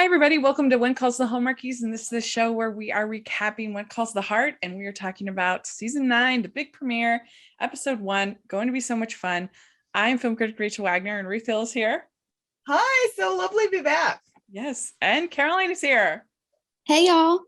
Hi, everybody. Welcome to When Calls the Hallmarkies. And this is the show where we are recapping When Calls the Heart. And we are talking about season 9, the big premiere, episode 1. Going to be so much fun. I'm film critic Rachel Wagner, and Ruth Hill is here. Hi, so lovely to be back. Yes. And Caroline is here. Hey, y'all.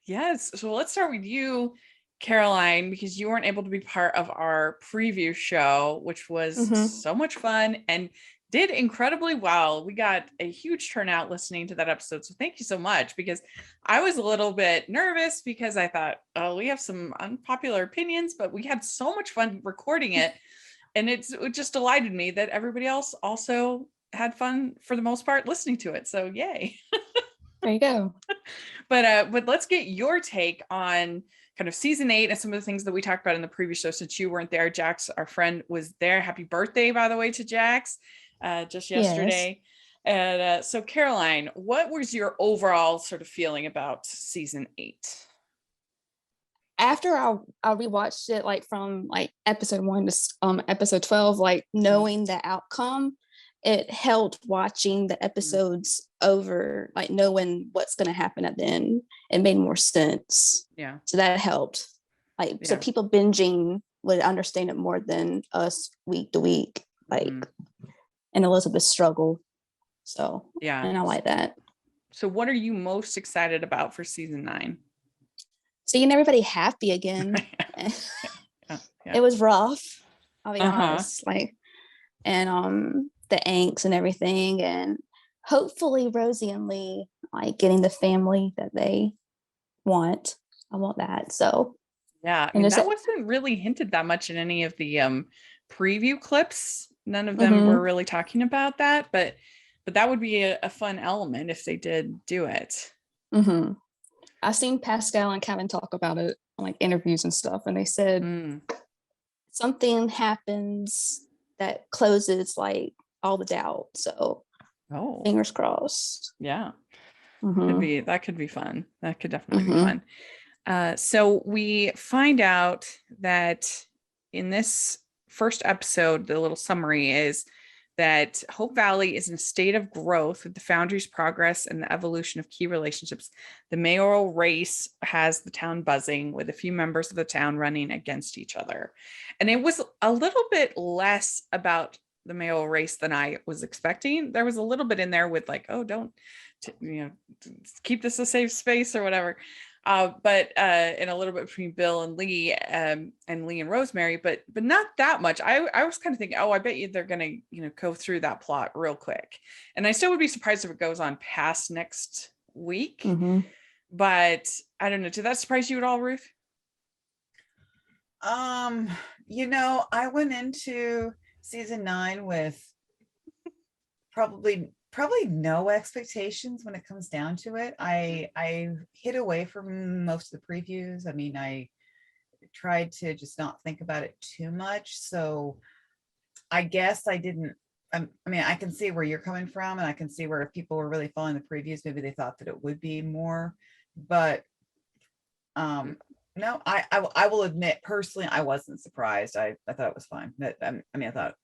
Yes. So let's start with you, Caroline, because you weren't able to be part of our preview show, which was so much fun and did incredibly well. We got a huge turnout listening to that episode. So thank you so much, because I was a little bit nervous because I thought, oh, we have some unpopular opinions, but we had so much fun recording it. And it just delighted me that everybody else also had fun for the most part listening to it. So yay. There you go. But let's get your take on kind of season 8 and some of the things that we talked about in the previous show, since you weren't there. Jax, our friend, was there. Happy birthday, by the way, to Jax. Just yesterday. Yes. And so Caroline, what was your overall sort of feeling about season 8? After I rewatched it, like from like episode 1 to episode 12, like knowing the outcome, it helped watching the episodes over, like knowing what's going to happen at the end. It made more sense. Yeah. So that helped. Like, so people binging would understand it more than us week to week. Like, and Elizabeth's struggle. So yeah, and I like that. So what are you most excited about for season 9? Seeing everybody happy again. It was rough, I'll be honest. Like, and the angst and everything, and hopefully Rosie and Lee like getting the family that they want. I want that. So yeah, I mean, that wasn't really hinted that much in any of the preview clips. None of them were really talking about that, but that would be a fun element if they did do it. I've seen Pascal and Kevin talk about it on like interviews and stuff, and they said something happens that closes like all the doubt. So fingers crossed. Yeah. That could be fun. That could definitely be fun. So we find out that in this first episode, the little summary is that Hope Valley is in a state of growth with the Foundry's progress and the evolution of key relationships. The mayoral race has the town buzzing, with a few members of the town running against each other. And it was a little bit less about the mayoral race than I was expecting. There was a little bit in there with like, oh, don't, keep this a safe space or whatever. But in a little bit between Bill and Lee and Rosemary, but not that much. I was kind of thinking, oh, I bet you they're gonna go through that plot real quick, and I still would be surprised if it goes on past next week. But I don't know. Did that surprise you at all, Ruth? I went into season 9 with probably no expectations when it comes down to it. I hid away from most of the previews. I mean, I tried to just not think about it too much. So I guess I didn't, I mean, I can see where you're coming from, and I can see where if people were really following the previews, maybe they thought that it would be more, but no, I will admit personally, I wasn't surprised. I thought it was fine. I thought.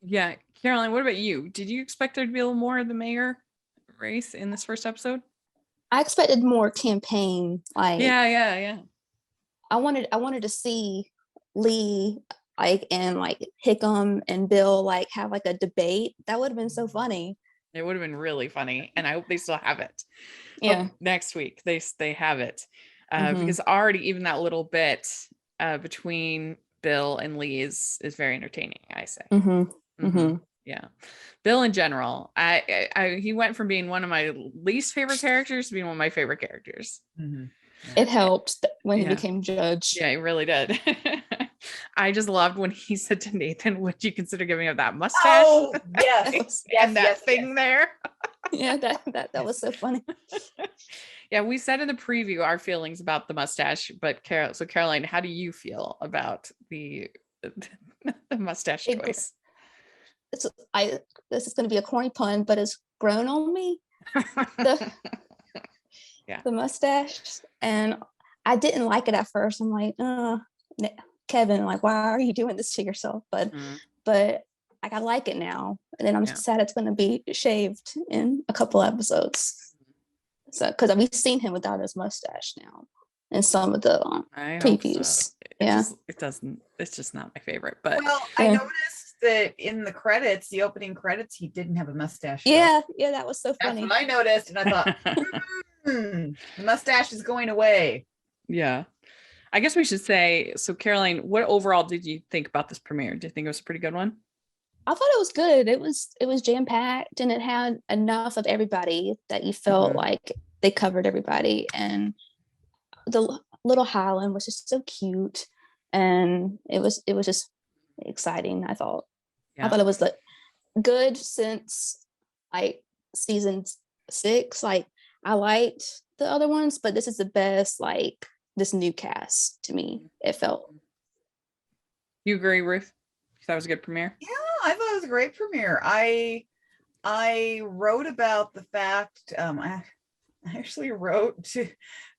Yeah. Caroline, what about you? Did you expect there to be a little more of the mayor race in this first episode? I expected more campaign. Like, yeah. I wanted to see Lee and Hickman and Bill like have like a debate. That would have been so funny. It would have been really funny, and I hope they still have it. Yeah, next week they have it, because already even that little bit between Bill and Lee is very entertaining, I say. Yeah, Bill in general, he went from being one of my least favorite characters to being one of my favorite characters. It helped when he became judge. Yeah, it really did. I just loved when he said to Nathan, would you consider giving up that mustache? Oh, yes. And that thing there. Yeah, that was so funny. Yeah, we said in the preview our feelings about the mustache, but Caroline, how do you feel about the mustache choice? This is going to be a corny pun, but it's grown on me. The mustache, and I didn't like it at first. I'm like, Kevin, like, why are you doing this to yourself? But I like it now, and then I'm sad it's going to be shaved in a couple episodes. So because we've seen him without his mustache now in some of the I hope previews. so. It's just not my favorite. But well, I noticed that in the credits, the opening credits, he didn't have a mustache. Yeah, that was so funny. That's what I noticed, and I thought, the mustache is going away. Yeah. I guess we should say, so Caroline, what overall did you think about this premiere? Do you think it was a pretty good one? I thought it was good. It was jam-packed, and it had enough of everybody that you felt like they covered everybody. And the little Highland was just so cute, and it was just exciting. I thought it was like good since like season 6. Like I liked the other ones, but this is the best, like this new cast to me, it felt. You agree, Ruth? That was a good premiere? Yeah, I thought it was a great premiere. I wrote about the fact, I actually wrote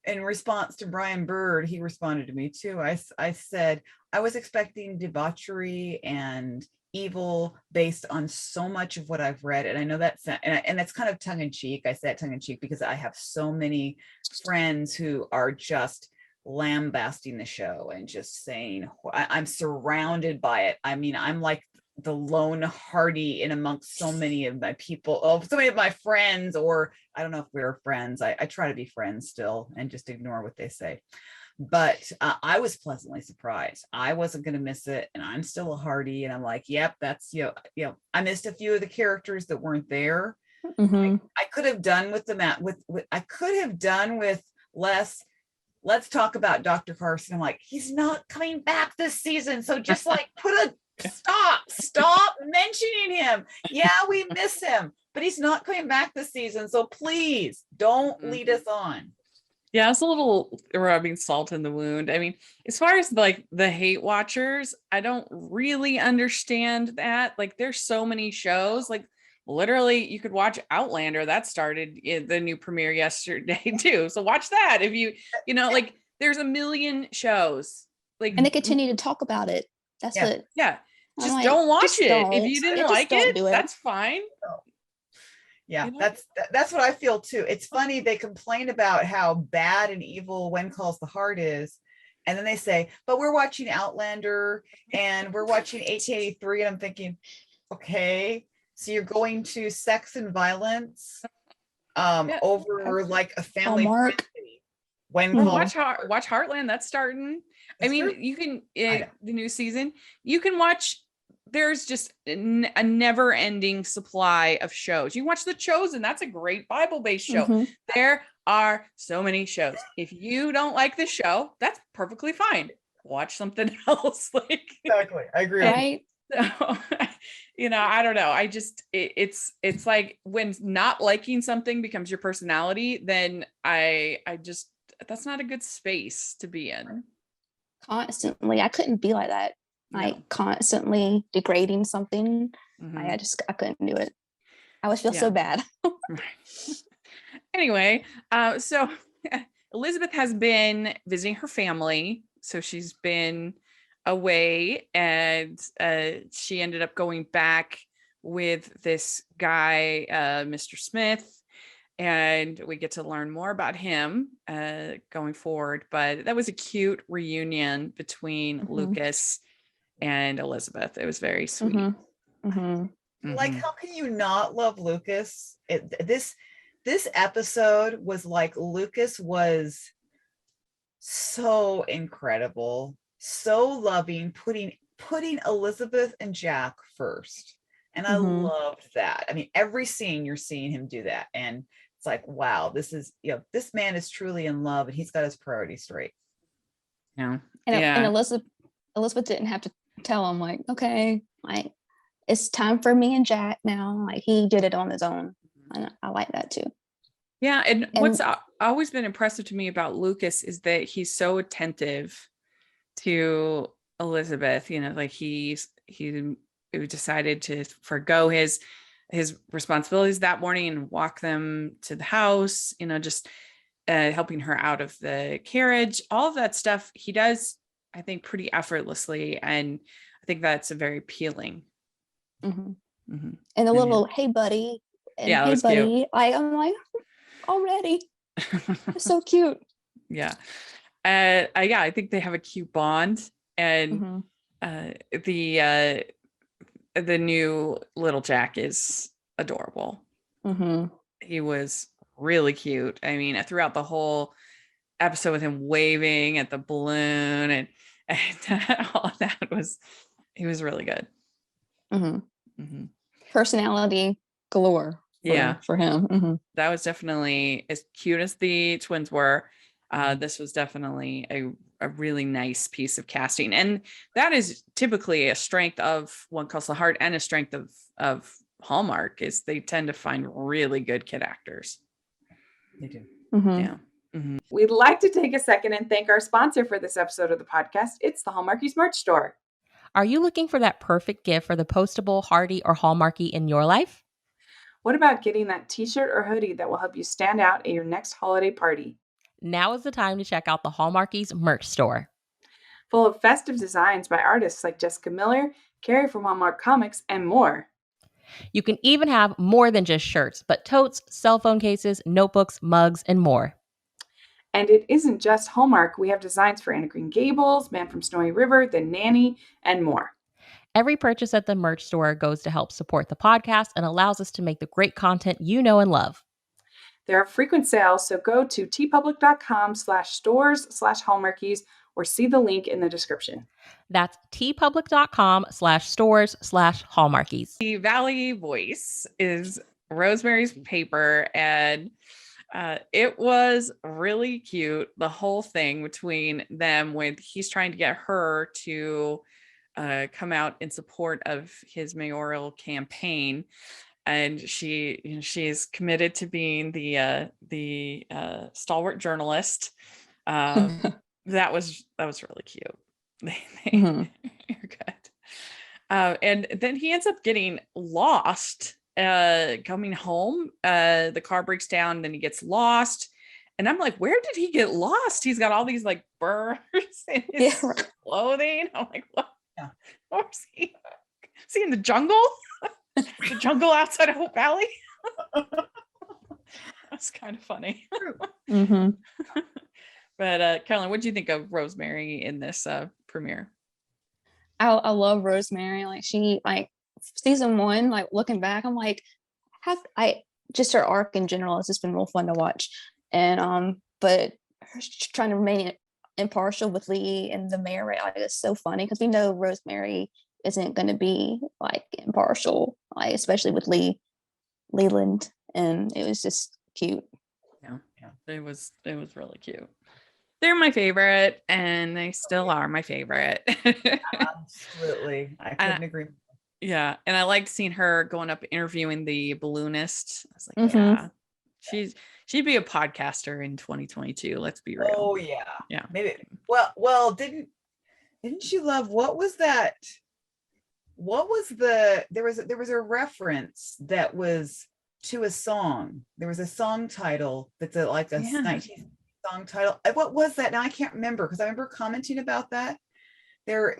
in response to Brian Bird, he responded to me too. I said, I was expecting debauchery and evil based on so much of what I've read. And I know that's, and that's kind of tongue in cheek. I said tongue in cheek because I have so many friends who are just lambasting the show and just saying, I'm surrounded by it. I mean, I'm like the lone Heartie in amongst so many of my people, so many of my friends, or I don't know if we're friends. I try to be friends still and just ignore what they say. But I was pleasantly surprised. I wasn't going to miss it, and I'm still a Heartie, and I'm like, yep, that's I missed a few of the characters that weren't there. I could have done with I could have done with less. Let's talk about Dr. Carson. I'm like, he's not coming back this season, so just like put a stop mentioning him. Yeah, we miss him, but he's not coming back this season, so please don't lead us on. Yeah, it's a little rubbing salt in the wound. I mean, as far as like the hate watchers, I don't really understand that. Like there's so many shows, like literally you could watch Outlander that started in the new premiere yesterday too. So watch that if you like there's a million shows. Like, and they continue to talk about it. That's what. Yeah. Just like, don't watch it. If you didn't like it, that's fine. Yeah, that's what I feel too. It's funny, they complain about how bad and evil When Calls the Heart is, and then they say, but we're watching Outlander and we're watching 1883, and I'm thinking, okay, so you're going to sex and violence over like a family friendly. Watch Heartland, that's starting. I mean, you can the new season, you can watch. There's just a never-ending supply of shows. You watch The Chosen, that's a great Bible-based show. There are so many shows. If you don't like the show, that's perfectly fine. Watch something else. Exactly, I agree. Right? So, I don't know. I just it's like when not liking something becomes your personality, then I just that's not a good space to be in. Constantly, I couldn't be like that. Like constantly degrading something. I couldn't do it. I would feel so bad. Anyway, so Elizabeth has been visiting her family. So she's been away, and she ended up going back with this guy, Mr. Smith, and we get to learn more about him going forward. But that was a cute reunion between Lucas and Elizabeth. It was very sweet. Like, how can you not love Lucas? This episode was like, Lucas was so incredible, so loving, putting Elizabeth and Jack first, and I loved that. I mean, every scene you're seeing him do that, and it's like, wow, this man is truly in love, and he's got his priorities straight. And Elizabeth didn't have to tell him, like, okay, like it's time for me and Jack now. Like he did it on his own, and I like that too. Yeah, and what's always been impressive to me about Lucas is that he's so attentive to Elizabeth. Like he decided to forgo his responsibilities that morning and walk them to the house. Just helping her out of the carriage. All of that stuff he does, I think, pretty effortlessly, and I think that's very appealing. And a little hey buddy, and hey buddy, cute. I'm like already. It's so cute. Yeah. Yeah, I think they have a cute bond, and the new little Jack is adorable. He was really cute. I mean, throughout the whole episode with him waving at the balloon and all of that he was really good. Personality galore. For him. That was definitely, as cute as the twins were, this was definitely a really nice piece of casting, and that is typically a strength of One Calls the Heart and a strength of Hallmark, is they tend to find really good kid actors. They do. Yeah. We'd like to take a second and thank our sponsor for this episode of the podcast. It's the Hallmarkies merch store. Are you looking for that perfect gift for the postable, Hearty, or Hallmarky in your life? What about getting that t-shirt or hoodie that will help you stand out at your next holiday party? Now is the time to check out the Hallmarkies merch store. Full of festive designs by artists like Jessica Miller, Carrie from Hallmark Comics, and more. You can even have more than just shirts, but totes, cell phone cases, notebooks, mugs, and more. And it isn't just Hallmark. We have designs for Anna Green Gables, Man from Snowy River, The Nanny, and more. Every purchase at the merch store goes to help support the podcast and allows us to make the great content you know and love. There are frequent sales, so go to tpublic.com/stores/Hallmarkies or see the link in the description. That's tpublic.com/stores/Hallmarkies. The Valley Voice is Rosemary's paper, and it was really cute. The whole thing between them, when he's trying to get her to come out in support of his mayoral campaign, and she's committed to being the stalwart journalist. That was really cute. You're good. And then he ends up getting lost coming home. The car breaks down, then he gets lost, and I'm like, where did he get lost? He's got all these like burrs in his clothing. I'm like, what? Or is he in the jungle? The jungle outside of Hope Valley. That's kind of funny. But Carolyn, what did you think of Rosemary in this premiere? I love Rosemary. Like, she, like, season 1, like, looking back, I'm like, just her arc in general has just been real fun to watch. And but her trying to remain impartial with Lee and the mayor, right? Like, it's so funny because we know Rosemary isn't going to be like impartial, like, especially with Leland, and it was just cute. Yeah, it was really cute. They're my favorite, and they still are my favorite. Absolutely, I couldn't agree. Yeah, and I liked seeing her going up interviewing the balloonist. I was like, yeah, she'd be a podcaster in 2022. Let's be real. Oh yeah, maybe. Well, didn't you love, what was that? What was there was a reference that was to a song. There was a song title that's like a 19th song title. What was that? Now I can't remember, because I remember commenting about that. I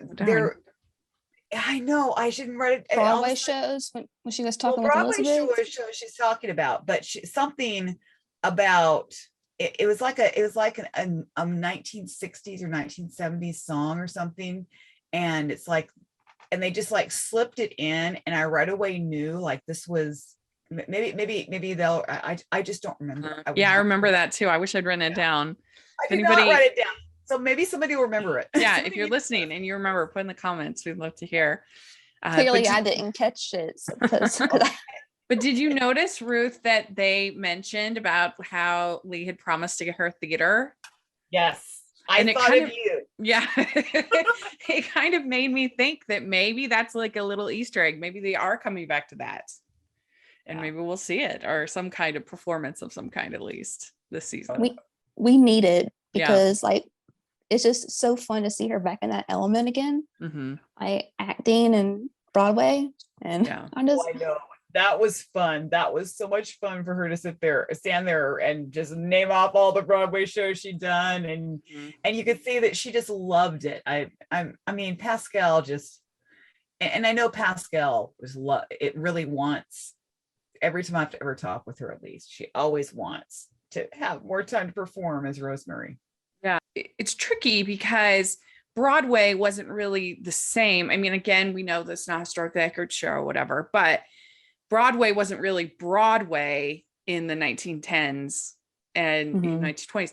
know I shouldn't write it. Broadway shows when she was talking with Broadway Elizabeth. show she's talking about, but something about it. It was like a 1960s or 1970s song or something, and it's like, and they just like slipped it in, and I right away knew like this was maybe they'll. I just don't remember. I remember that too. I wish I'd written it down. I did not write it down. So maybe somebody will remember it. Yeah, if you're listening and you remember, put in the comments. We'd love to hear. Clearly, I didn't catch it. But did you notice, Ruth, that they mentioned about how Lee had promised to get her theater? Yes, I thought of you. Yeah, it kind of made me think that maybe that's like a little Easter egg. Maybe they are coming back to that, and maybe we'll see it, or some kind of performance of some kind, at least this season. We need it, because like, it's just so fun to see her back in that element again, like acting and Broadway. And I know that was fun. That was so much fun for her to stand there and just name off all the Broadway shows she'd done, and you could see that she just loved it. I mean, Pascal just, and I know Pascal it really wants, every time I have to ever talk with her, at least she always wants to have more time to perform as Rosemary. Yeah, it's tricky because Broadway wasn't really the same. I mean, again, we know this not historically accurate show or whatever, but Broadway wasn't really Broadway in the 1910s and 1920s.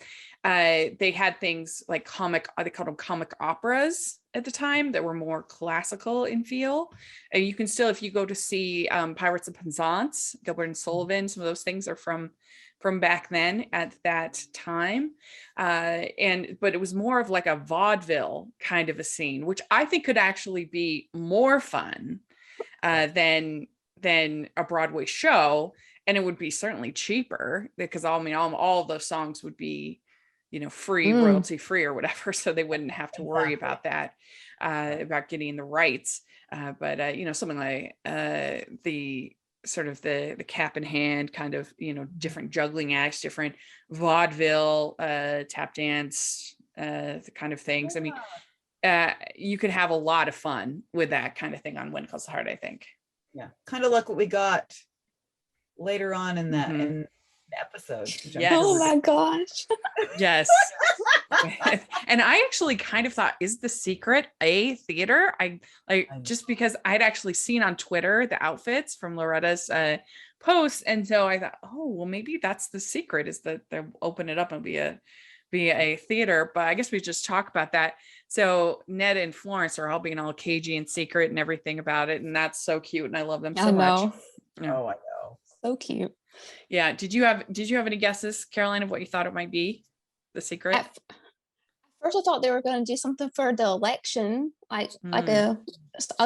They had things like they called them comic operas at the time that were more classical in feel. And you can still, if you go to see Pirates of Penzance, Gilbert and Sullivan, some of those things are from back then at that time. But it was more of like a vaudeville kind of a scene, which I think could actually be more fun than a Broadway show. And it would be certainly cheaper because all of those songs would be, free, royalty free or whatever. So they wouldn't have to worry about that, about getting the rights. But something like the sort of the Cap in Hand kind of, different juggling acts, different vaudeville, tap dance, the kind of things. I mean, you could have a lot of fun with that kind of thing on When Calls the Heart, I think. Yeah, kind of like what we got later on in that in the episode. Yes. Oh my gosh. Yes. And I actually kind of thought, is The Secret a theater? I just because I'd actually seen on Twitter the outfits from Loretta's posts, and so I thought, oh well, maybe that's The Secret, is that they'll open it up and be a theater. But I guess we just talk about that. So Ned and Florence are all being all cagey and secret and everything about it, and that's so cute, and I love them so much. Yeah. Oh, I know. So cute. Yeah. Did you have any guesses, Caroline, of what you thought it might be? The Secret? At first I thought they were going to do something for the election, like a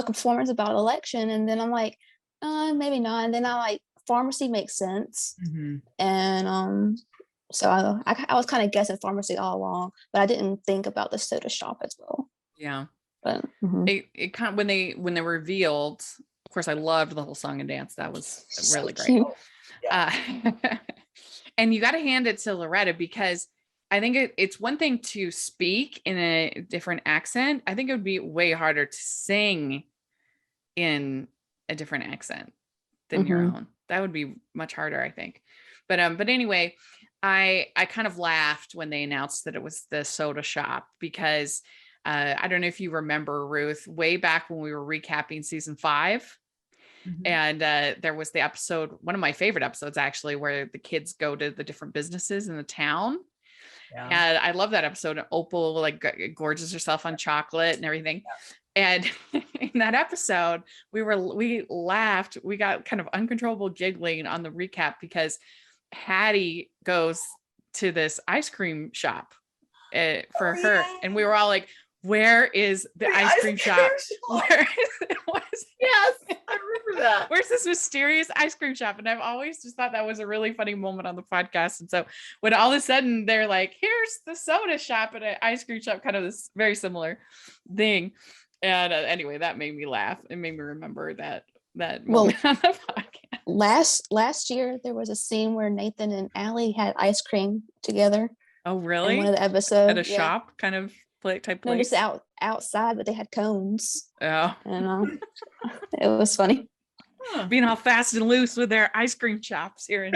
performance about election, and then I'm like, maybe not. And then I like pharmacy makes sense. And so I was kind of guessing pharmacy all along, but I didn't think about the soda shop as well. Yeah. But it kind of, when they revealed, of course I loved the whole song and dance. That was really great. And you got to hand it to Loretta, because I think it's one thing to speak in a different accent. I think it would be way harder to sing in a different accent than your own. That would be much harder, I think. But anyway, I kind of laughed when they announced that it was the soda shop, because I don't know if you remember, Ruth, way back when we were recapping season 5. And there was the episode, one of my favorite episodes actually, where the kids go to the different businesses in the town. And I love that episode. Opal like gorges herself on chocolate and everything. And in that episode, we laughed. We got kind of uncontrollable giggling on the recap, because Hattie goes to this ice cream shop for her. And we were all like, where is the ice cream shop? Where is it? Yes, I remember that. Where's this mysterious ice cream shop? And I've always just thought that was a really funny moment on the podcast. And so when all of a sudden they're like, here's the soda shop and an ice cream shop, kind of this very similar thing. And anyway, that made me laugh. It made me remember that moment on the podcast. Last year there was a scene where Nathan and Allie had ice cream together. Oh, really? In one of the episodes. At a shop kind of type place? No, just outside, but they had cones. Oh. And it was funny. Being all fast and loose with their ice cream shops here in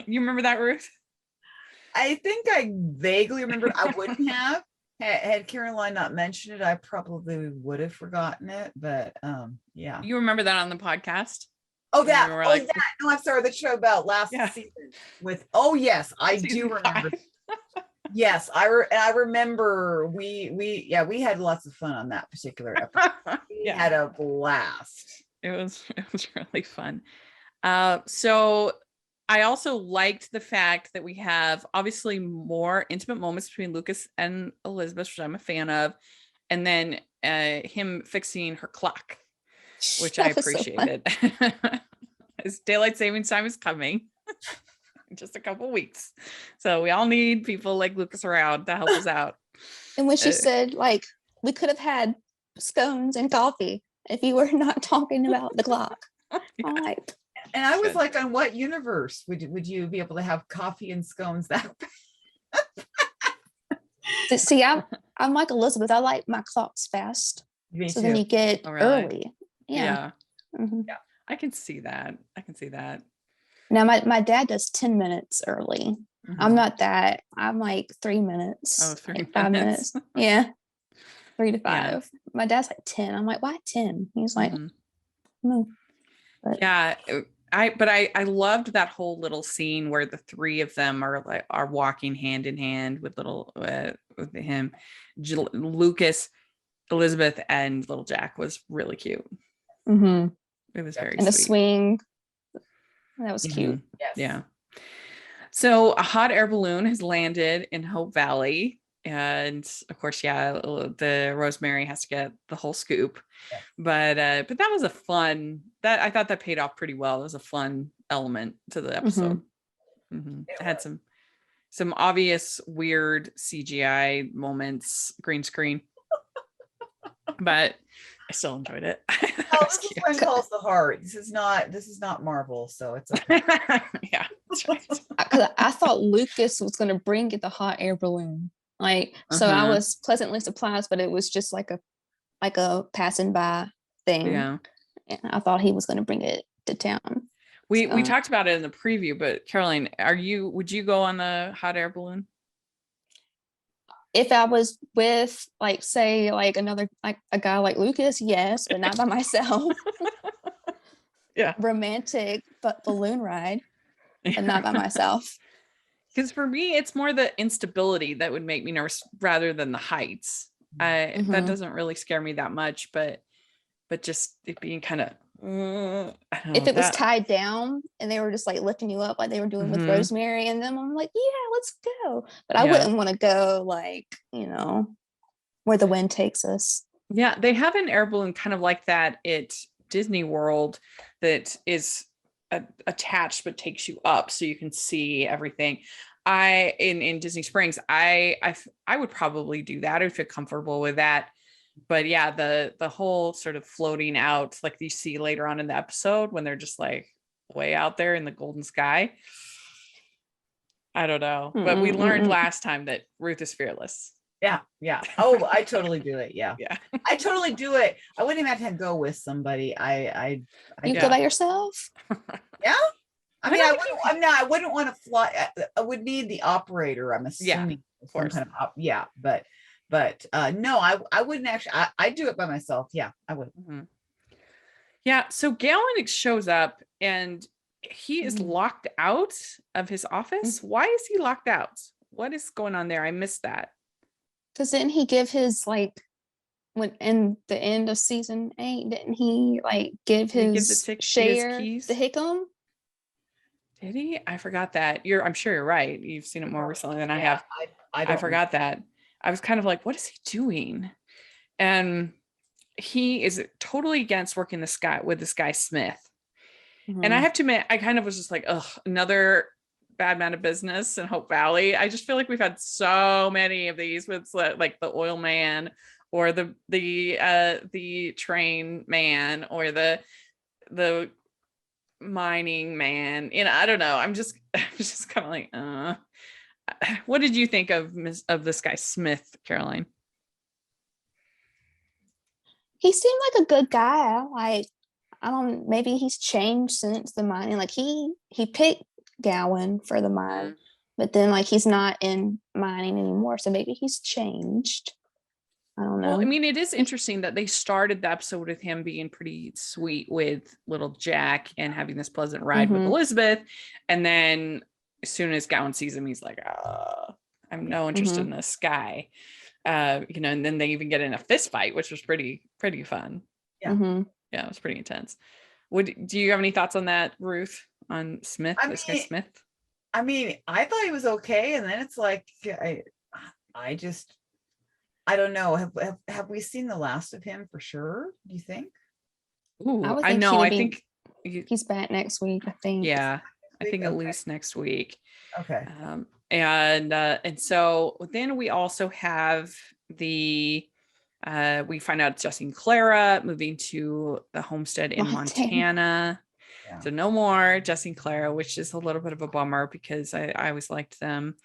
you remember that, Ruth? I think I vaguely remember. I wouldn't have. Had Caroline not mentioned it, I probably would have forgotten it. But yeah. You remember that on the podcast? Oh, that. No, I'm sorry. The show about last season with. Oh, yes, I do remember. Yes, I remember. We had lots of fun on that particular episode. We had a blast. It was really fun. So I also liked the fact that we have obviously more intimate moments between Lucas and Elizabeth, which I'm a fan of, and then him fixing her clock, which I appreciated. As daylight savings time is coming in just a couple weeks, so we all need people like Lucas around to help us out. And when she said, like, we could have had scones and coffee if you were not talking about the clock. I'm like, and I was like, on what universe would you be able to have coffee and scones that see, I'm like Elizabeth. I like my clocks fast. Me so too. Then you get early. Yeah. I can see that. Now my dad does 10 minutes early. I'm not that. I'm like 3 minutes. Oh, 3 like 5 minutes. minutes. Yeah. 3 to 5. Yeah. My dad's like 10. I'm like, why 10? He's like, no. But Yeah. I loved that whole little scene where the three of them are walking hand in hand with with him, Lucas, Elizabeth, and little Jack was really cute. It was very and the sweet. swing. That was cute. Yes. Yeah. So a hot air balloon has landed in Hope Valley. And of course, the Rosemary has to get the whole scoop. Yeah. But that was I thought that paid off pretty well. It was a fun element to the episode. It had some obvious weird CGI moments, green screen. But I still enjoyed it. This is when calls the heart. This is not Marvel, so it's okay. Yeah, that's right. I thought Lucas was going to bring the hot air balloon. So I was pleasantly surprised, but it was just like a passing by thing. Yeah. And I thought he was going to bring it to town. We talked about it in the preview, but Caroline, would you go on the hot air balloon? If I was with another a guy like Lucas, yes, but not by myself. Yeah. Romantic but balloon ride, but not by myself. Because for me, it's more the instability that would make me nervous rather than the heights. That doesn't really scare me that much, but just it being kind of if it was tied down and they were just like lifting you up like they were doing with Rosemary and them, I'm like, yeah, let's go. But I wouldn't want to go where the wind takes us. Yeah, they have an air balloon kind of like that at Disney World that is attached but takes you up so you can see everything. In Disney Springs, I would probably do that. I would feel comfortable with that. But yeah, the whole sort of floating out like you see later on in the episode when they're just like way out there in the golden sky. I don't know. But we learned last time that Ruth is fearless. Yeah. Oh, I totally do it. Yeah. Yeah. I totally do it. I wouldn't even have to go with somebody. You go by yourself? Yeah. I mean, I wouldn't want to fly. I would need the operator, I'm assuming. Yeah, of course. But no, I wouldn't actually. I do it by myself. Yeah, I would. Yeah. So Galen shows up and he is locked out of his office. Why is he locked out? What is going on there? I missed that. Because didn't he give his when in the end of season 8, didn't he give his share to Hickman? Did he? I forgot that. I'm sure you're right. You've seen it more recently than I have. I forgot that. I was kind of like, what is he doing? And he is totally against working with this guy Smith. And I have to admit, I kind of was just like, ugh, another bad man of business in Hope Valley. I just feel like we've had so many of these with like the oil man or the train man or the mining man. I don't know. I'm just kind of like, what did you think of this guy Smith, Caroline? He seemed like a good guy. Maybe he's changed since the mining. He picked Gowan for the mine, but then he's not in mining anymore. So maybe he's changed. I don't know. Well, I mean, it is interesting that they started the episode with him being pretty sweet with little Jack and having this pleasant ride with Elizabeth. And then as soon as Gowan sees him, he's like, I'm no interest in this guy. And then they even get in a fist fight, which was pretty fun. Yeah. Yeah, it was pretty intense. Do you have any thoughts on that, Ruth, on Smith, guy Smith? I mean, I thought he was okay. And then it's like, I don't know. Have we seen the last of him for sure? Do you think? Ooh, I know. I think he's back next week. I think. Yeah, I think at least next week. Okay. And so then we also have we find out Jesse and Clara moving to the homestead in Montana. Yeah. So no more Jesse and Clara, which is a little bit of a bummer because I always liked them.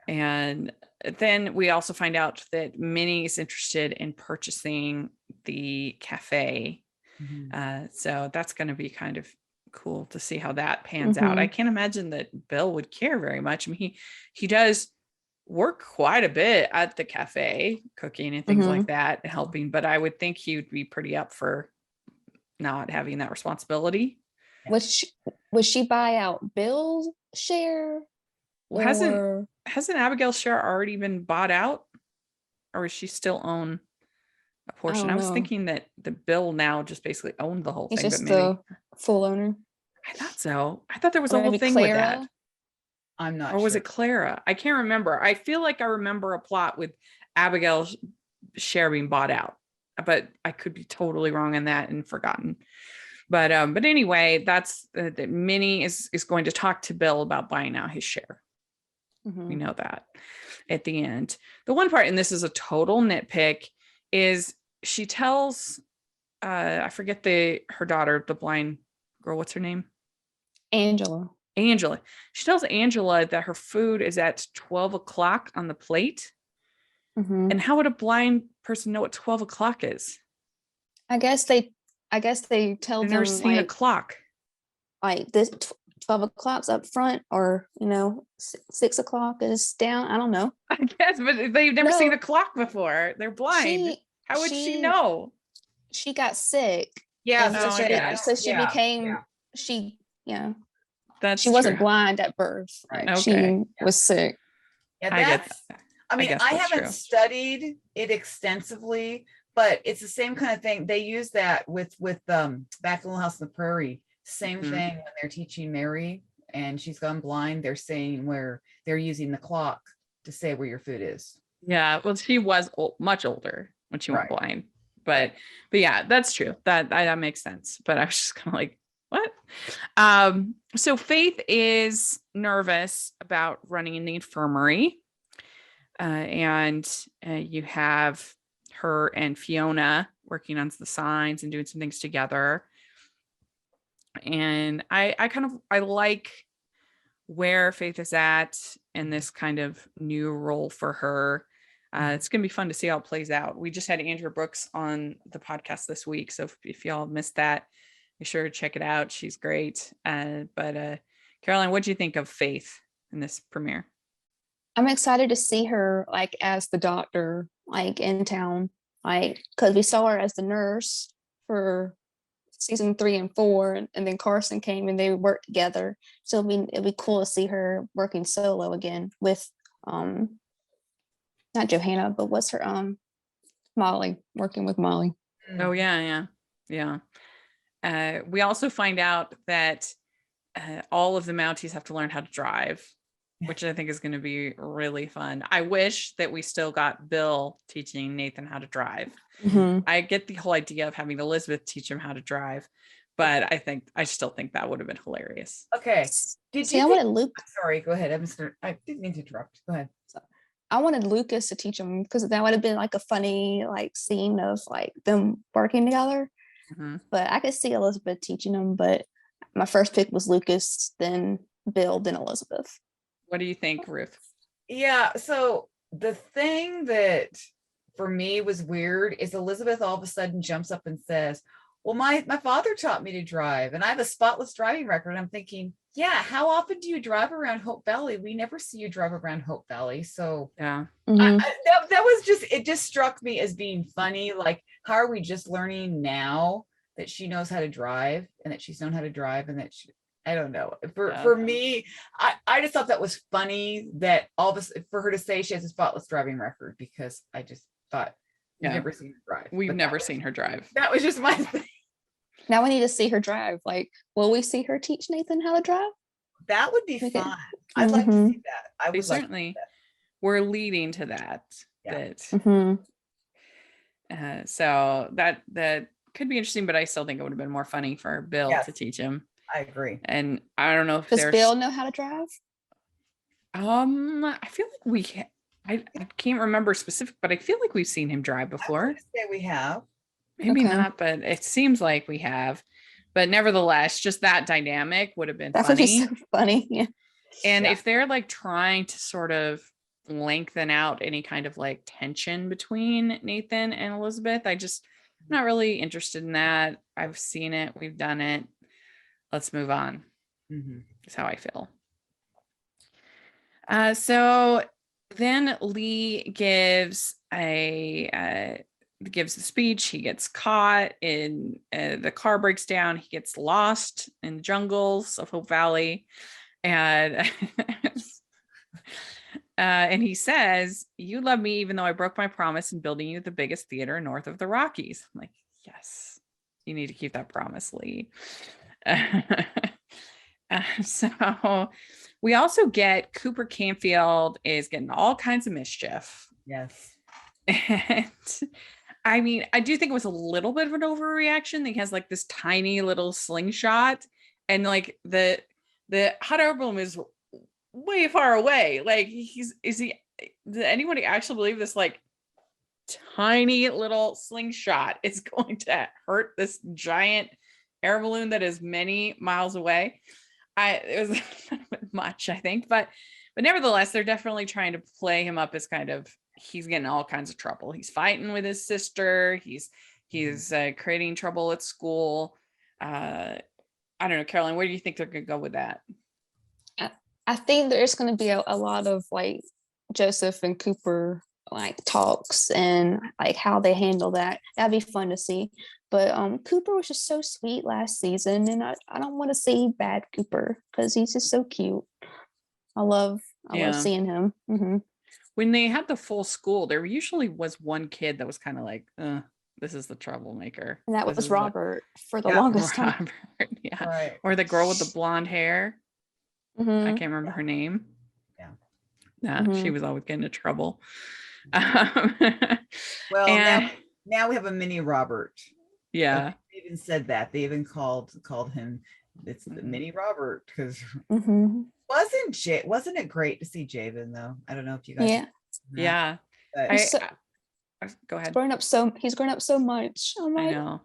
And then we also find out that Minnie is interested in purchasing the cafe So that's going to be kind of cool to see how that pans out. I can't imagine that Bill would care very much. I mean, he does work quite a bit at the cafe, cooking and things like that, helping, but I would think he would be pretty up for not having that responsibility. Would she buy out Bill's share? Well, hasn't Abigail's share already been bought out, or does she still own a portion? I was thinking that the Bill now just basically owned the whole thing. He's just but maybe the full owner. I thought so. I thought there was Or a whole maybe thing Clara? with that. I'm not Or was sure. it Clara? I can't remember. I feel like I remember a plot with Abigail's share being bought out, but I could be totally wrong on that and forgotten. But anyway, that's that Minnie is going to talk to Bill about buying out his share. We know that at the end. The one part, and this is a total nitpick, is she tells I forget her daughter, the blind girl, what's her name? Angela. She tells Angela that her food is at 12 o'clock on the plate. And how would a blind person know what 12 o'clock is? I guess they tell They've them never seen a clock. Like this 12 o'clock's up front, or 6 o'clock is down. I don't know. I guess, but they've never seen a clock before. They're blind. How would she know? She got sick. Yeah. So she became she wasn't blind at birth. Right. Okay. She was sick. Yeah, I haven't studied it extensively, but it's the same kind of thing. They use that with Back in Little House on the Prairie. Same thing when they're teaching Mary and she's gone blind. They're saying where they're using the clock to say where your food is. Yeah, well, she was much older when she went blind, but yeah, that's true. That makes sense. But I was just kind of like, what? So Faith is nervous about running in the infirmary, and you have her and Fiona working on the signs and doing some things together. And I like where Faith is at in this kind of new role for her. It's going to be fun to see how it plays out. We just had Andrea Brooks on the podcast this week. So if y'all missed that, be sure to check it out. She's great. But Caroline, what do you think of Faith in this premiere? I'm excited to see her as the doctor, in town, because we saw her as the nurse for season 3 and 4, and then Carson came and they worked together. So it'd be cool to see her working solo again with not Johanna, but what's her Molly, working with Molly. Oh yeah. We also find out that all of the Mounties have to learn how to drive, which I think is going to be really fun. I wish that we still got Bill teaching Nathan how to drive. I get the whole idea of having Elizabeth teach him how to drive, but I still think that would have been hilarious. Okay. I wanted Luke. Sorry, go ahead. I didn't mean to interrupt. Go ahead. I wanted Lucas to teach him, because that would have been a funny scene of them working together. But I could see Elizabeth teaching him, but my first pick was Lucas, then Bill, then Elizabeth. What do you think, Ruth? Yeah, so the thing that for me was weird is Elizabeth all of a sudden jumps up and says, well, my father taught me to drive and I have a spotless driving record. I'm thinking, yeah, how often do you drive around Hope Valley? We never see you drive around Hope Valley. So yeah, that was it just struck me as being funny. How are we just learning now that she knows how to drive and that she's known how to drive and that I don't know. For me, I just thought that was funny that all of us, for her to say she has a spotless driving record, because I just thought we've never seen her drive. We've never seen her drive. That was just my thing. Now we need to see her drive. Will we see her teach Nathan how to drive? That would be fun. I'd like to see that. I would certainly. We're leading to that. Yeah. So that could be interesting, but I still think it would have been more funny for Bill to teach him. I agree. And I don't know if does Bill know how to drive? I feel like I can't remember specific, but I feel like we've seen him drive before. I would say we have. Maybe not, but it seems like we have. But nevertheless, just that dynamic would have been funny. That would be so funny. Yeah. And if they're trying to sort of lengthen out any kind of tension between Nathan and Elizabeth, not really interested in that. I've seen it. We've done it. Let's move on. That's how I feel. So then Lee gives the speech. He gets caught in the car breaks down. He gets lost in the jungles of Hope Valley, and and he says, "You love me even though I broke my promise in building you the biggest theater north of the Rockies." I'm like, yes, you need to keep that promise, Lee. So we also get Cooper Canfield is getting all kinds of mischief. Yes. And I mean, I do think it was a little bit of an overreaction. He has like this tiny little slingshot, and like the hot air balloon is way far away. Like did anybody actually believe this like tiny little slingshot is going to hurt this giant air balloon that is many miles away? It was a bit much, I think, but nevertheless, they're definitely trying to play him up as kind of, he's getting all kinds of trouble. He's fighting with his sister. He's creating trouble at school. I don't know, Caroline, where do you think they're going to go with that? I think there's going to be a lot of like Joseph and Cooper like talks and like how they handle that. That'd be fun to see. But Cooper was just so sweet last season, and I don't want to see bad Cooper because he's just so cute. I love seeing him. When they had the full school, there usually was one kid that was kind of like, this is the troublemaker. And that was Robert for the longest time. Yeah. Right. Or the girl with the blonde hair. I can't remember her name. She was always getting into trouble. Well, now we have a mini Robert. Yeah. They even said that. They even called him, it's the mini Robert, because wasn't it great to see Javen though? I don't know if you guys yeah. Go ahead. He's grown up so much. Oh my, I know.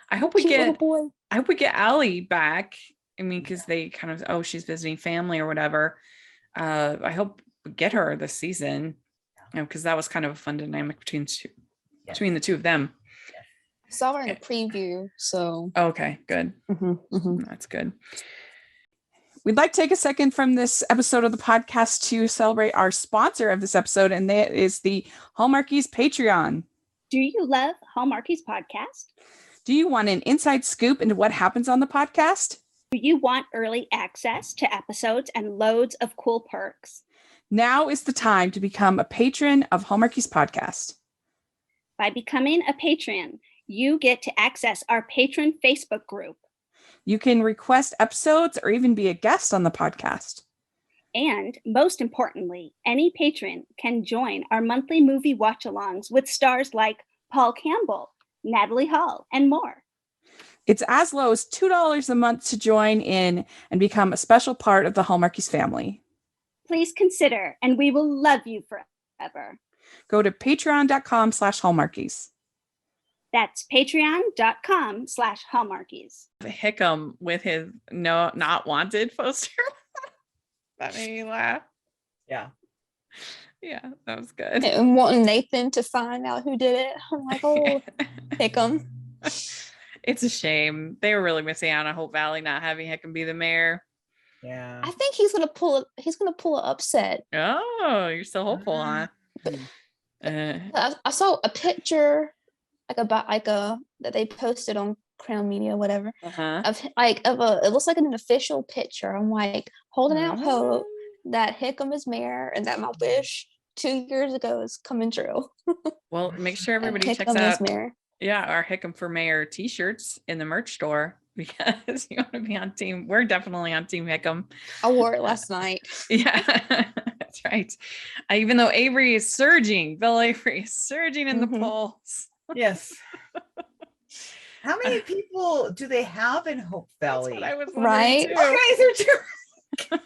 I hope we get Allie back. I mean, because they kind of, she's visiting family or whatever. I hope we get her this season, because that was kind of a fun dynamic between the two of them. I saw her in a preview, so okay, good. That's good. We'd like to take a second from this episode of the podcast to celebrate our sponsor of this episode, and that is the Hallmarkies Patreon. Do you love Hallmarkies podcast? Do you want an inside scoop into what happens on the podcast? Do you want early access to episodes and loads of cool perks? Now is the time to become a patron of Hallmarkies podcast. By becoming a patron, you get to access our patron Facebook group. You can request episodes or even be a guest on the podcast. And most importantly, any patron can join our monthly movie watch-alongs with stars like Paul Campbell, Natalie Hall, and more. It's as low as $2 a month to join in and become a special part of the Hallmarkies family. Please consider, and we will love you forever. Go to patreon.com/Hallmarkies. That's patreon.com/Hallmarkies. Hickam with his not wanted poster. That made me laugh. Yeah, that was good. And wanting Nathan to find out who did it. I'm like, Hickam. It's a shame. They were really missing out on Hope Valley not having Hickam be the mayor. Yeah. I think he's gonna pull an upset. Oh, you're so hopeful, huh? I saw a picture that they posted on Crown Media, whatever, it looks like an official picture. I'm like holding out hope that Hickam is mayor and that my wish 2 years ago is coming true. Well, make sure everybody checks out our Hickam for Mayor t-shirts in the merch store, because you want to be on team. We're definitely on team Hickam. I wore it last night. Yeah, that's right. Even though Avery is surging, Bill Avery is surging in the polls. Yes. How many people do they have in Hope Valley? That's what I was right? Too. Okay,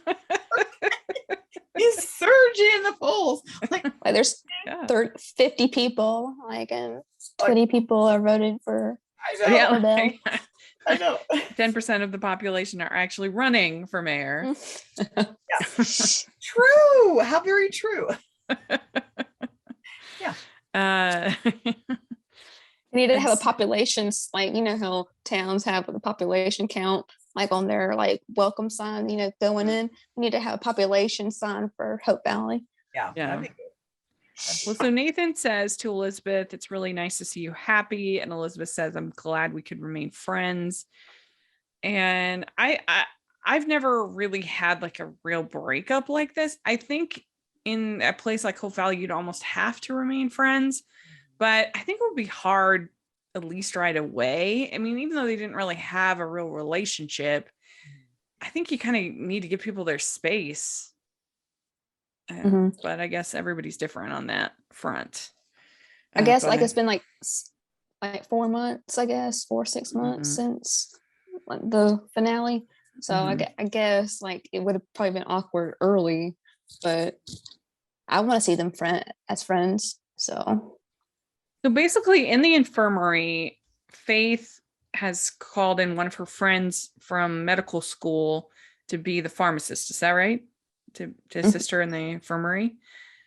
he's surging in the polls. Like there's 50 people, and 20 people are voting for. I know. Yeah, I know. 10% of the population are actually running for mayor. True. How very true. Yeah. need to have a It's- population, like, you know how towns have the population count, like on their like welcome sign, you know, going in. We need to have a population sign for Hope Valley. Yeah. Yeah. That'd be good. Well, so Nathan says to Elizabeth, it's really nice to see you happy. And Elizabeth says, I'm glad we could remain friends. And I've never really had like a real breakup like this. I think in a place like Hope Valley, you'd almost have to remain friends. But I think it would be hard, at least right away. I mean, even though they didn't really have a real relationship, I think you kind of need to give people their space. But I guess everybody's different on that front. I guess like it's been like 4 months, I guess 4 or 6 months since like the finale. So I guess like it would have probably been awkward early, but I want to see them as friends. So basically in the infirmary, Faith has called in one of her friends from medical school to be the pharmacist. Is that right? To assist her in the infirmary.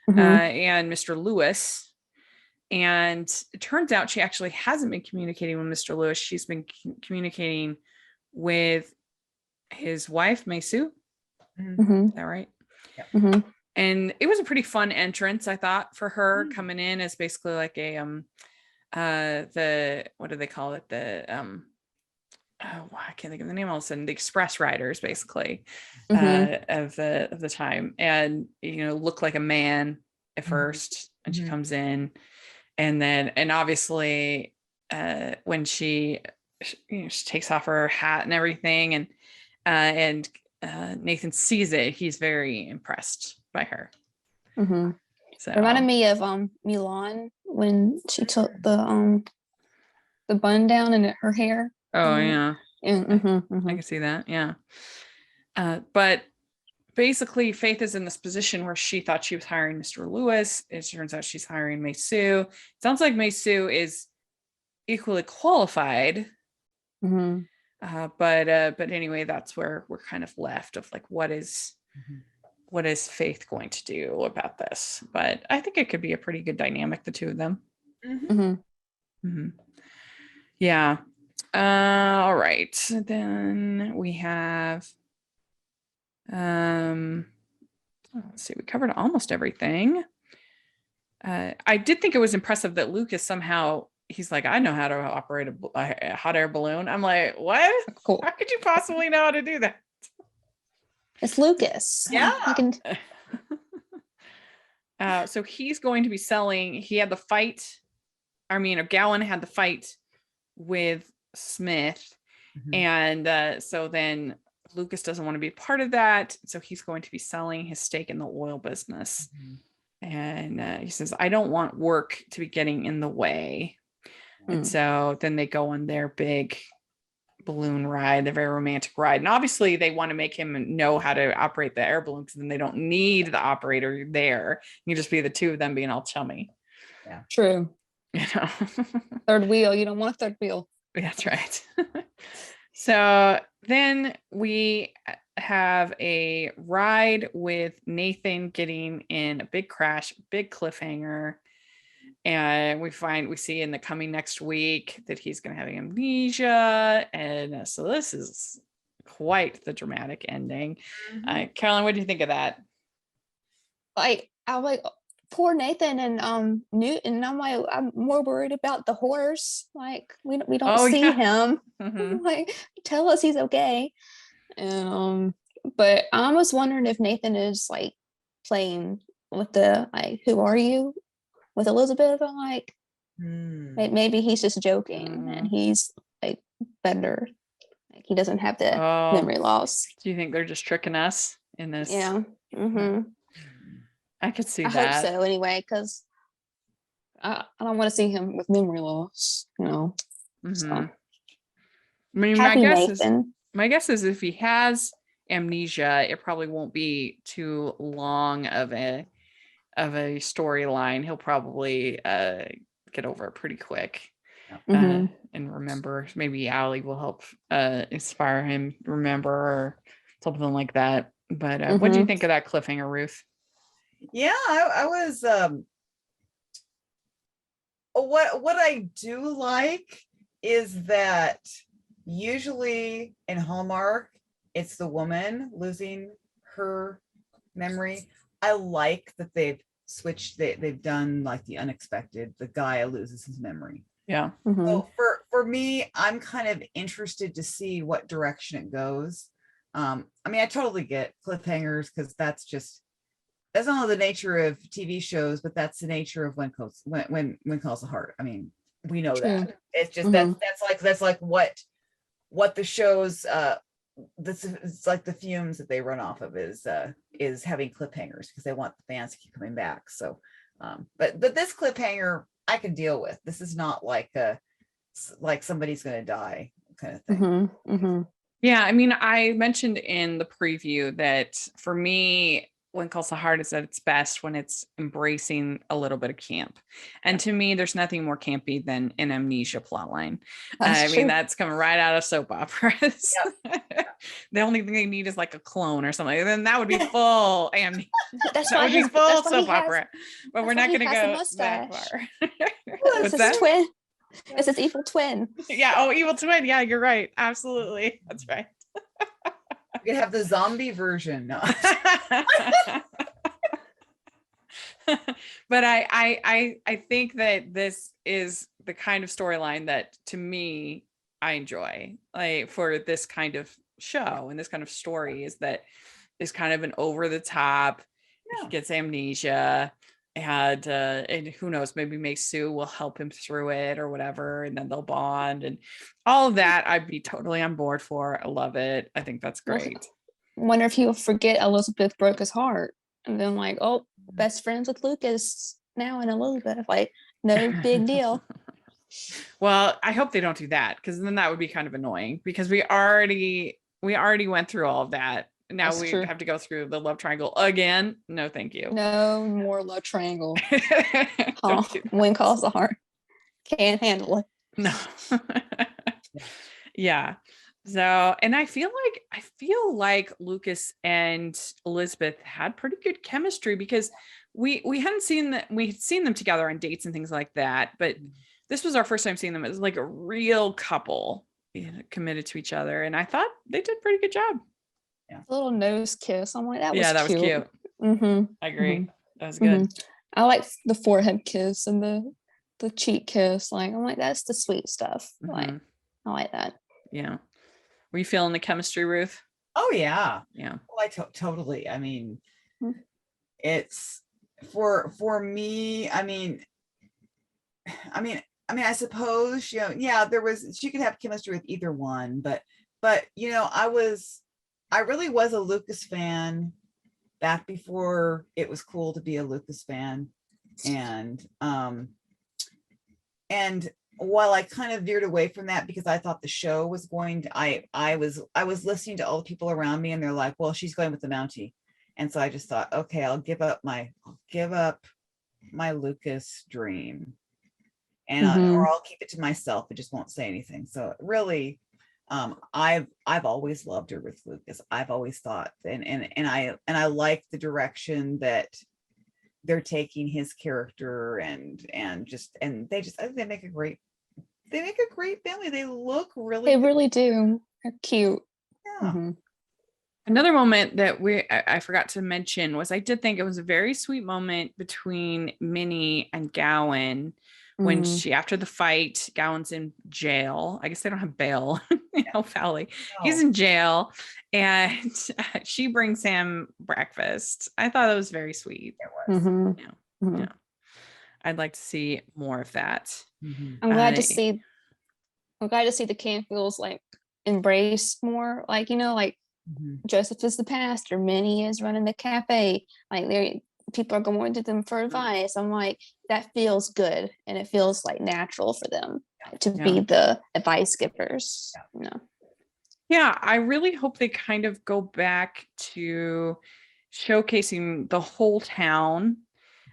And Mr. Lewis. And it turns out she actually hasn't been communicating with Mr. Lewis. She's been communicating with his wife, Maysu. Is that right? Yeah. And it was a pretty fun entrance, I thought, for her coming in as basically like a what do they call it? I can't think of the name all of a sudden. The express riders, basically, of the time, and look like a man at first, and she comes in, and obviously, when she takes off her hat and everything, and Nathan sees it, he's very impressed by her. So it reminded me of Mulan when she took the bun down in her hair. Oh yeah. I can see that. Yeah. But basically Faith is in this position where she thought she was hiring Mr. Lewis. It turns out she's hiring Maysu. Sounds like Maysu is equally qualified. But anyway, that's where we're kind of left of like, what is Faith going to do about this? But I think it could be a pretty good dynamic, the two of them. Yeah. All right. Then we have let's see, we covered almost everything. I did think it was impressive that Lucas somehow, he's like, I know how to operate a hot air balloon. I'm like, what? Cool. How could you possibly know how to do that? It's Lucas. Yeah. So he's going to be selling. He had the fight. Gowan had the fight with Smith, and so then Lucas doesn't want to be part of that, so he's going to be selling his stake in the oil business. And he says, I don't want work to be getting in the way. And so then they go on their big balloon ride, their very romantic ride, and obviously they want to make him know how to operate the air balloon, because then they don't need the operator there. You just be the two of them being all chummy. Yeah, true. Third wheel, you don't want a third wheel. That's right. So then we have a ride with Nathan getting in a big crash, big cliffhanger, and we see in the coming next week that he's going to have amnesia, and so this is quite the dramatic ending. Carolyn, what do you think of that? I'm like, poor Nathan and Newton. I'm like, I'm more worried about the horse. Like we don't see him. Like, tell us he's okay. And but I was wondering if Nathan is like playing with the like, who are you, with Elizabeth? I'm like, maybe he's just joking and he's like better. Like he doesn't have the memory loss. Do you think they're just tricking us in this? Yeah. I could see that. I hope so anyway, because I don't want to see him with memory loss, So. I mean, my guess is if he has amnesia, it probably won't be too long of a storyline. He'll probably get over it pretty quick. And remember. Maybe Allie will help inspire him to remember, or something like that. But what do you think of that cliffhanger, Ruth? Yeah, I was what I do like is that usually in Hallmark, it's the woman losing her memory. I like that they've switched, they've done like the unexpected, the guy loses his memory. Yeah. So for me, I'm kind of interested to see what direction it goes. I mean, I totally get cliffhangers because that's not only the nature of TV shows, but that's the nature of when calls the heart. I mean, we know that. It's just that's like what the shows this is like the fumes that they run off of is having cliffhangers because they want the fans to keep coming back. So but this cliffhanger I can deal with. This is not like somebody's gonna die kind of thing. Yeah, I mean, I mentioned in the preview that for me, When Calls the Heart is at its best when it's embracing a little bit of camp. And to me, there's nothing more campy than an amnesia plotline. I mean, that's coming right out of soap operas. Yep. The only thing they need is like a clone or something. Then that would be full amnesia. That's that why would be full soap opera. But we're not going to go that far. It's his twin. It's his evil twin. Yeah. Oh, evil twin. Yeah, you're right. Absolutely. That's right. You could have the zombie version. No. But I think that this is the kind of storyline that to me I enjoy, like for this kind of show and this kind of story is kind of an over the top. He gets amnesia and who knows, maybe May Sue will help him through it or whatever, and then they'll bond and all of that. I'd be totally on board for. I love it. I think that's great. Wonder if he'll forget Elizabeth broke his heart and then like, oh, best friends with Lucas now and Elizabeth, like no big deal. Well, I hope they don't do that because then that would be kind of annoying because we already went through all of that. Now we have to go through the love triangle again. No, thank you. No more love triangle. When Calls the Heart. Can't handle it. No. Yeah. So, and I feel like Lucas and Elizabeth had pretty good chemistry because we hadn't seen that. We'd seen them together on dates and things like that, but this was our first time seeing them as like a real couple, committed to each other, and I thought they did a pretty good job. Yeah. A little nose kiss. I'm like, that was that cute. was cute. I agree. That was good. I like the forehead kiss and the cheek kiss. Like, I'm like, that's the sweet stuff. Like, I like that. Yeah. Were you feeling the chemistry, Ruth? Oh yeah. Yeah. Well, totally. I mean, it's for me. I mean, I suppose, she could have chemistry with either one, but I really was a Lucas fan back before it was cool to be a Lucas fan. And while I kind of veered away from that because I thought the show was going to, I was listening to all the people around me and they're like, well, she's going with the Mountie. And so I just thought, okay, I'll give up my Lucas dream and or I'll keep it to myself. I just won't say anything. So really, I've always loved her with Lucas. I've always thought, and I like the direction that they're taking his character and I think they make a great family. They look really. They really do. They're cute. Yeah. Another moment that I forgot to mention was I did think it was a very sweet moment between Minnie and Gowan. When after the fight, Gowan's in jail. I guess they don't have bail, Fowley. No. He's in jail and she brings him breakfast. I thought that was very sweet. It was. Yeah. I'd like to see more of that. I'm glad to see the Canfields like embrace more, like, Joseph is the pastor, Minnie is running the cafe. Like people are going to them for advice. I'm like, that feels good and it feels like natural for them to be the advice givers. Yeah, I really hope they kind of go back to showcasing the whole town,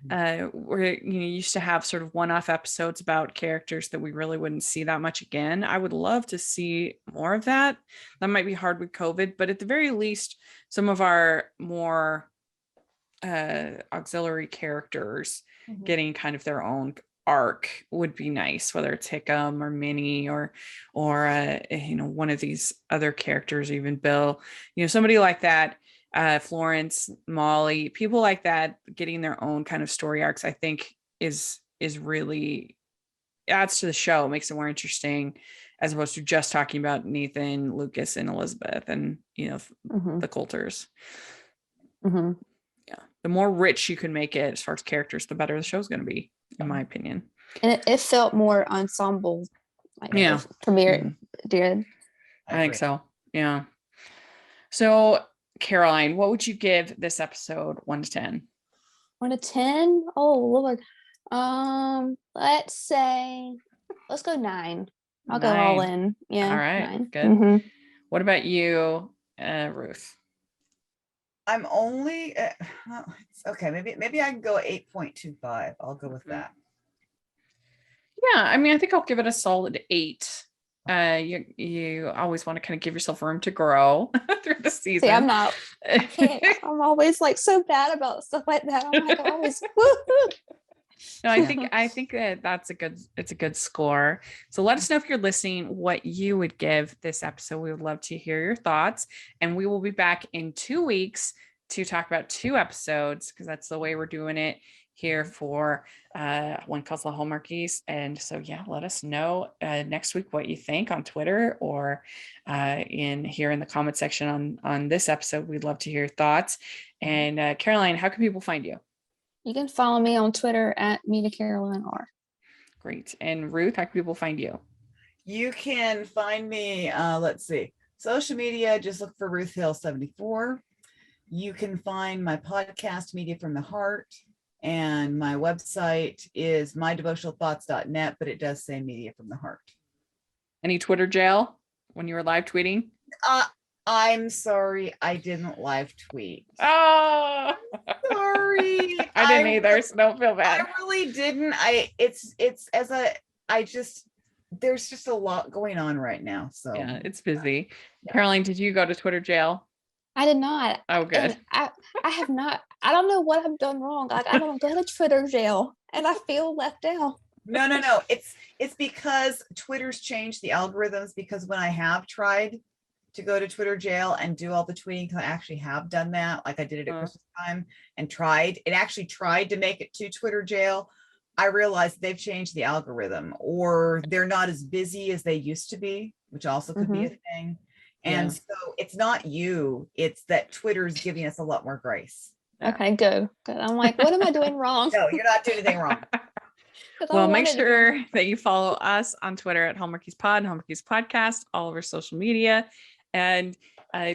where you used to have sort of one-off episodes about characters that we really wouldn't see that much again. I would love to see more of that. That might be hard with COVID, but at the very least, some of our more auxiliary characters getting kind of their own arc would be nice, whether it's Hickam or Minnie or one of these other characters, even Bill, somebody like that, Florence, Molly, people like that, getting their own kind of story arcs, I think is really adds to the show, makes it more interesting, as opposed to just talking about Nathan, Lucas, and Elizabeth, and the Coulters. Yeah, the more rich you can make it as far as characters, the better the show's going to be, in my opinion. And it felt more ensemble, premiere did. I think so. Yeah. So, Caroline, what would you give this episode 1 to 10? 1 to 10? Oh Lord. Let's go 9. I'll go all in. Yeah. All right. 9. Good. What about you, Ruth? I'm only okay. Maybe I can go 8.25. I'll go with that. Yeah, I mean, I think I'll give it a solid 8. You always want to kind of give yourself room to grow through the season. See, I'm not. I can't. I'm always like so bad about stuff like that. I'm like always. Woo-hoo. No, I think that's it's a good score. So let us know if you're listening what you would give this episode. We would love to hear your thoughts, and we will be back in 2 weeks to talk about 2 episodes, because that's the way we're doing it here for One Couple of Hallmarkies. And so let us know next week what you think on Twitter or in the comment section on this episode. We'd love to hear your thoughts. And Caroline, how can people find you? You can follow me on Twitter at @MetaCarolineR. Great. And Ruth, how can people find you? You can find me, let's see, social media, just look for Ruth Hill 74. You can find my podcast, Media from the Heart, and my website is mydevotionalthoughts.net, but it does say Media from the Heart. Any Twitter jail when you were live tweeting? I'm sorry, I didn't live tweet. Oh, sorry. I didn't either, so don't feel bad. I really didn't. There's just a lot going on right now. So yeah, it's busy. Yeah. Caroline, did you go to Twitter jail? I did not. Oh, good. I have not. I don't know what I've done wrong. Like I don't go to Twitter jail, and I feel left out. No. It's because Twitter's changed the algorithms. Because when I have tried to go to Twitter jail and do all the tweeting, because I actually have done that, like I did it at Christmas time, and actually tried to make it to Twitter jail. I realized they've changed the algorithm, or they're not as busy as they used to be, which also could be a thing. And so it's not you, it's that Twitter's giving us a lot more grace. Okay, good. I'm like, what am I doing wrong? No, you're not doing anything wrong. Well, make sure that you follow us on Twitter at Hallmarkies Pod, Hallmarkies Podcast, all over social media. And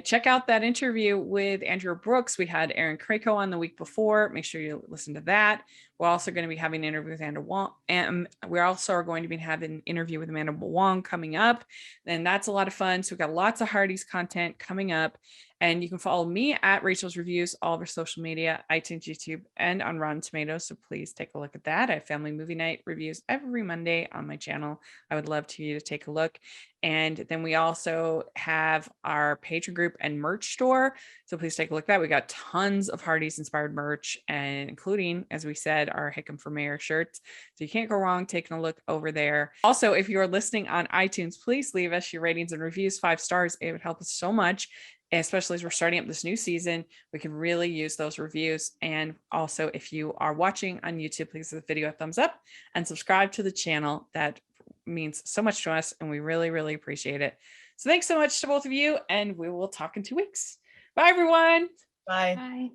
check out that interview with Andrew Brooks. We had Aaron Krakow on the week before. Make sure you listen to that. We're also going to be having an interview with Amanda Wong. And we also are going to be having an interview with Amanda Wong coming up. And that's a lot of fun. So we've got lots of Hearties content coming up. And you can follow me at Rachel's Reviews, all over social media, iTunes, YouTube, and on Rotten Tomatoes. So please take a look at that. I have Family Movie Night reviews every Monday on my channel. I would love for you to take a look. And then we also have our Patreon group and merch store. So please take a look at that. We got tons of Hearties inspired merch, and including, as we said, our Hickam for Mayor shirts. So you can't go wrong taking a look over there. Also, if you're listening on iTunes, please leave us your ratings and reviews, 5 stars. It would help us so much. Especially as we're starting up this new season, we can really use those reviews. And also, if you are watching on YouTube, please give the video a thumbs up and subscribe to the channel. That means so much to us, and we really, really appreciate it. So thanks so much to both of you, and we will talk in 2 weeks. Bye, everyone. Bye. Bye.